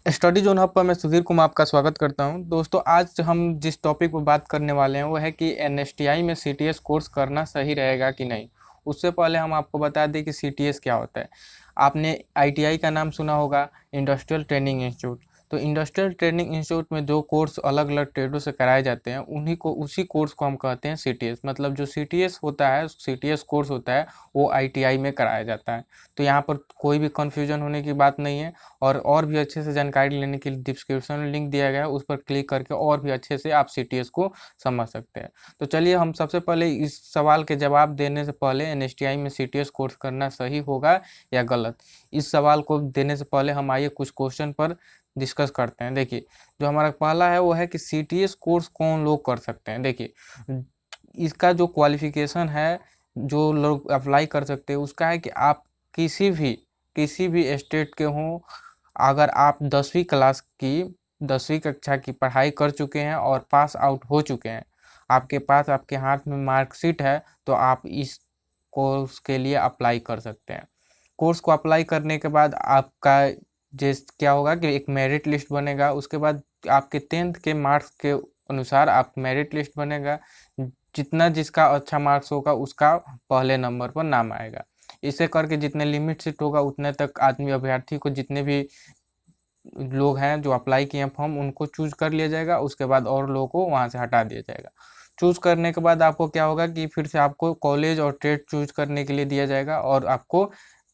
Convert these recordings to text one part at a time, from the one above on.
Study zone hub पर मैं सुधीर कुमार आपका स्वागत करता हूं। दोस्तों, आज हम जिस टॉपिक पर बात करने वाले हैं वो है कि एनएसटीआई में सीटीएस कोर्स करना सही रहेगा कि नहीं। उससे पहले हम आपको बता दें कि सीटीएस क्या होता है। आपने आईटीआई का नाम सुना होगा, इंडस्ट्रियल ट्रेनिंग इंस्टीट्यूट। तो इंडस्ट्रियल ट्रेनिंग इंस्टीट्यूट में जो कोर्स अलग अलग ट्रेडों से कराए जाते हैं उसी कोर्स को हम कहते हैं सीटीएस। मतलब जो सीटीएस होता है, सीटीएस कोर्स होता है, वो आईटीआई में कराया जाता है। तो यहाँ पर कोई भी कन्फ्यूजन होने की बात नहीं है। और भी अच्छे से जानकारी लेने के लिए डिस्क्रिप्शन में लिंक दिया गया है, उस पर क्लिक करके और भी अच्छे से आप सीटीएस को समझ सकते हैं। तो चलिए, हम सबसे पहले इस सवाल के जवाब देने से पहले एनएसटीआई में सीटीएस कोर्स करना सही होगा या गलत, इस सवाल को देने से पहले हम आइए कुछ क्वेश्चन पर डिस्कस करते हैं। देखिए, जो हमारा पहला है वो है कि सीटीएस कोर्स कौन लोग कर सकते हैं। देखिए, इसका जो क्वालिफिकेशन है, जो लोग अप्लाई कर सकते हैं उसका है कि आप किसी भी स्टेट के हों। अगर आप 10वीं कक्षा की पढ़ाई कर चुके हैं और पास आउट हो चुके हैं, आपके पास आपके हाथ में मार्कशीट है, तो आप इस कोर्स के लिए अप्लाई कर सकते हैं। कोर्स को अप्लाई करने के बाद आपका जिस क्या होगा कि एक मेरिट लिस्ट बनेगा। उसके बाद आपके 10th के मार्क्स के अनुसार आप मेरिट लिस्ट बनेगा। जितना जिसका अच्छा मार्क्स होगा उसका पहले नंबर पर नाम आएगा। इसे करके जितने लिमिट सीट होगा उतने तक आदमी अभ्यर्थी को, जितने भी लोग हैं जो अप्लाई किए हैं फॉर्म, उनको चूज कर लिया जाएगा। उसके बाद और लोगों को वहाँ से हटा दिया जाएगा। चूज करने के बाद आपको क्या होगा कि फिर से आपको कॉलेज और ट्रेड चूज करने के लिए दिया जाएगा और आपको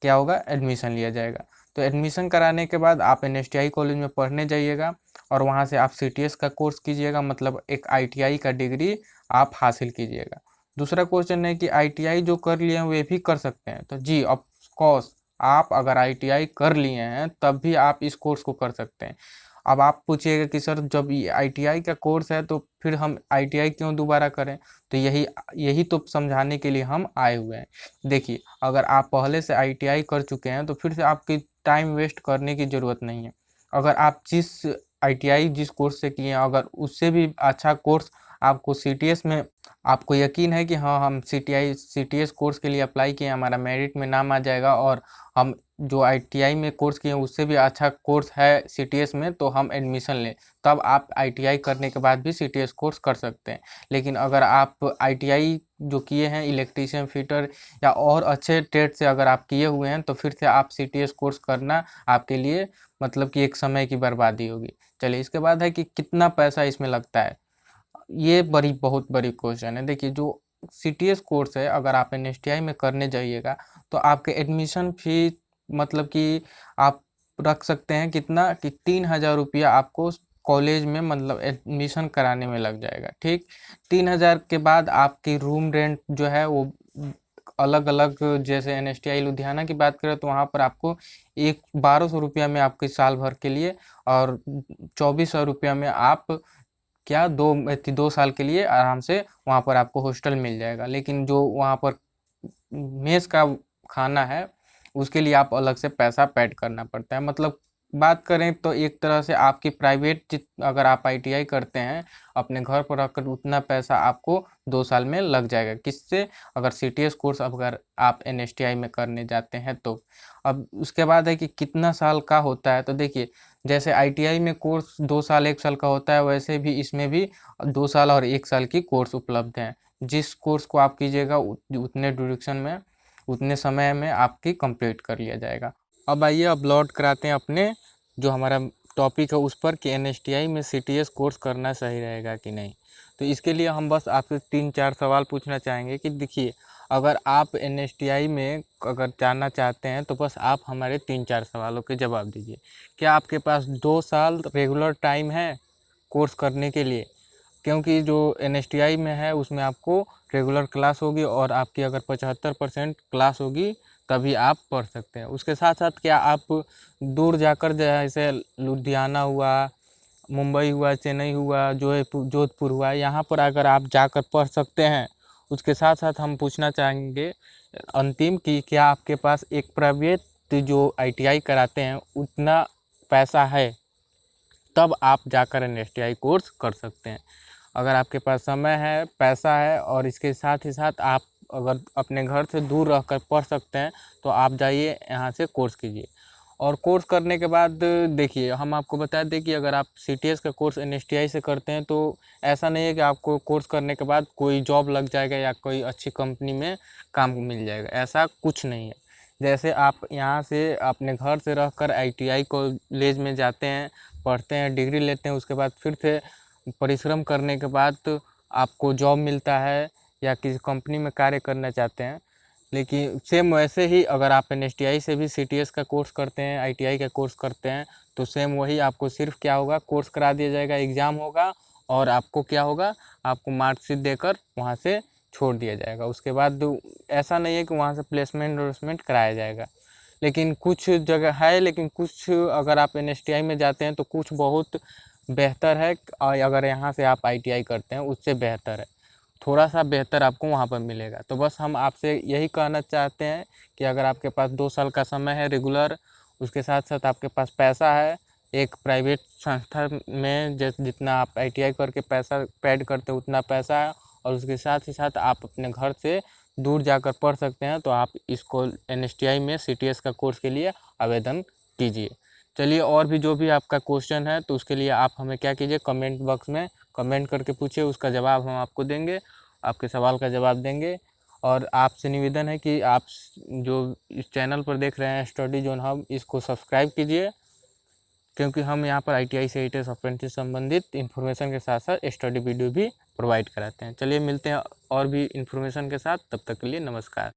क्या होगा, एडमिशन लिया जाएगा। तो एडमिशन कराने के बाद आप एनएसटीआई कॉलेज में पढ़ने जाइएगा और वहाँ से आप सीटीएस का कोर्स कीजिएगा, मतलब एक आईटीआई का डिग्री आप हासिल कीजिएगा। दूसरा क्वेश्चन है कि आईटीआई जो कर लिए हैं वे भी कर सकते हैं। तो जी, ऑफ कोर्स, आप अगर आईटीआई कर लिए हैं तब भी आप इस कोर्स को कर सकते हैं। अब आप पूछिएगा कि सर, जब ये आईटीआई का कोर्स है तो फिर हम आईटीआई क्यों दोबारा करें। तो यही यही तो समझाने के लिए हम आए हुए हैं। देखिए, अगर आप पहले से आईटीआई कर चुके हैं तो फिर से आपकी टाइम वेस्ट करने की ज़रूरत नहीं है। अगर आप जिस कोर्स से किए हैं, अगर उससे भी अच्छा कोर्स आपको सीटीएस में, आपको यकीन है कि हाँ, हम सीटीएस कोर्स के लिए अप्लाई किए, हमारा मेरिट में नाम आ जाएगा और हम जो आईटीआई में कोर्स किए हैं उससे भी अच्छा कोर्स है सीटीएस में, तो हम एडमिशन लें, तब आप आईटीआई करने के बाद भी सीटीएस कोर्स कर सकते हैं। लेकिन अगर आप आईटीआई जो किए हैं इलेक्ट्रीशियन, फिटर या और अच्छे ट्रेड से अगर आप किए हुए हैं, तो फिर से आप सीटीएस कोर्स करना आपके लिए मतलब कि एक समय की बर्बादी होगी। चलिए, इसके बाद है कि कितना पैसा इसमें लगता है। ये बहुत बड़ी क्वेश्चन है। देखिए, जो सीटीएस कोर्स है, अगर आप एनएसटीआई में करने जाइएगा तो आपके एडमिशन फी मतलब कि आप रख सकते हैं कितना कि 3000 रुपया आपको कॉलेज में मतलब एडमिशन कराने में लग जाएगा। ठीक, 3000 के बाद आपकी रूम रेंट जो है वो अलग अलग, जैसे एनएसटीआई लुधियाना की बात करें तो वहाँ पर आपको 1200 रुपया में आपके साल भर के लिए, और 2400 रुपया में आप क्या 2 साल के लिए आराम से वहाँ पर आपको हॉस्टल मिल जाएगा। लेकिन जो वहाँ पर मेस का खाना है उसके लिए आप अलग से पैसा पेड करना पड़ता है। मतलब बात करें तो एक तरह से आपकी प्राइवेट, अगर आप आईटीआई करते हैं अपने घर पर रखकर, उतना पैसा आपको 2 साल में लग जाएगा। किससे? अगर सीटीएस कोर्स अगर आप एनएसटीआई में करने जाते हैं तो। अब उसके बाद है कि कितना साल का होता है। तो देखिए, जैसे आईटीआई में कोर्स 2 साल 1 साल का होता है, वैसे भी इसमें भी 2 साल और 1 साल की कोर्स उपलब्ध हैं। जिस कोर्स को आप कीजिएगा उतने ड्यूरेशन में, उतने समय में आपकी कंप्लीट कर लिया जाएगा। अब आइए, अपलोड कराते हैं अपने जो हमारा टॉपिक है उस पर कि एनएसटीआई में सीटीएस कोर्स करना सही रहेगा कि नहीं। तो इसके लिए हम बस आपसे 3-4 सवाल पूछना चाहेंगे कि देखिए, अगर आप एनएसटीआई में अगर जाना चाहते हैं तो बस आप हमारे 3-4 सवालों के जवाब दीजिए। क्या आपके पास 2 साल रेगुलर टाइम है कोर्स करने के लिए? क्योंकि जो एनएसटीआई में है उसमें आपको रेगुलर क्लास होगी और आपकी अगर 75% क्लास होगी तभी आप पढ़ सकते हैं। उसके साथ साथ क्या आप दूर जाकर, जैसे लुधियाना हुआ, मुंबई हुआ, चेन्नई हुआ, जोधपुर हुआ, यहाँ पर अगर आप जाकर पढ़ सकते हैं? उसके साथ साथ हम पूछना चाहेंगे अंतिम कि क्या आपके पास एक प्राइवेट जो आईटीआई कराते हैं उतना पैसा है, तब आप जाकर एनएसटीआई कोर्स कर सकते हैं। अगर आपके पास समय है, पैसा है और इसके साथ ही साथ आप अगर अपने घर से दूर रहकर पढ़ सकते हैं तो आप जाइए यहाँ से कोर्स कीजिए। और कोर्स करने के बाद देखिए, हम आपको बता दें कि अगर आप सीटीएस का कोर्स एनएसटीआई से करते हैं तो ऐसा नहीं है कि आपको कोर्स करने के बाद कोई जॉब लग जाएगा या कोई अच्छी कंपनी में काम मिल जाएगा, ऐसा कुछ नहीं है। जैसे आप यहाँ से अपने घर से रहकर आईटीआई कॉलेज में जाते हैं, पढ़ते हैं, डिग्री लेते हैं, उसके बाद फिर से परिश्रम करने के बाद आपको जॉब मिलता है या किसी कंपनी में कार्य करना चाहते हैं। लेकिन सेम वैसे ही अगर आप एनएसटीआई से भी सीटीएस का कोर्स करते हैं, आईटीआई का कोर्स करते हैं, तो सेम वही आपको सिर्फ क्या होगा, कोर्स करा दिया जाएगा, एग्ज़ाम होगा और आपको क्या होगा, आपको मार्कशीट देकर वहाँ से छोड़ दिया जाएगा। उसके बाद ऐसा नहीं है कि वहाँ से प्लेसमेंट वलेसमेंट कराया जाएगा। लेकिन कुछ जगह है, लेकिन कुछ अगर आप एनएसटीआई में जाते हैं तो कुछ बहुत बेहतर है, और अगर यहाँ से आप आईटीआई करते हैं उससे बेहतर है, थोड़ा सा बेहतर आपको वहाँ पर मिलेगा। तो बस हम आपसे यही कहना चाहते हैं कि अगर आपके पास 2 साल का समय है रेगुलर, उसके साथ साथ आपके पास पैसा है, एक प्राइवेट संस्था में जितना आप आईटीआई करके पैसा पेड करते हैं उतना पैसा है, और उसके साथ ही साथ आप अपने घर से दूर जाकर पढ़ सकते हैं, तो आप इसको एनएसटीआई में सीटीएस का कोर्स के लिए आवेदन कीजिए। चलिए, और भी जो भी आपका क्वेश्चन है तो उसके लिए आप हमें क्या कीजिए, कमेंट बॉक्स में कमेंट करके पूछिए, उसका जवाब हम आपको देंगे, आपके सवाल का जवाब देंगे। और आपसे निवेदन है कि आप जो इस चैनल पर देख रहे हैं स्टडी जोन हब, इसको सब्सक्राइब कीजिए, क्योंकि हम यहाँ पर आईटीआई से सीटीएस अप्रेंटिस संबंधित इन्फॉर्मेशन के साथ साथ स्टडी वीडियो भी प्रोवाइड कराते हैं। चलिए, मिलते हैं और भी इन्फॉर्मेशन के साथ, तब तक के लिए नमस्कार।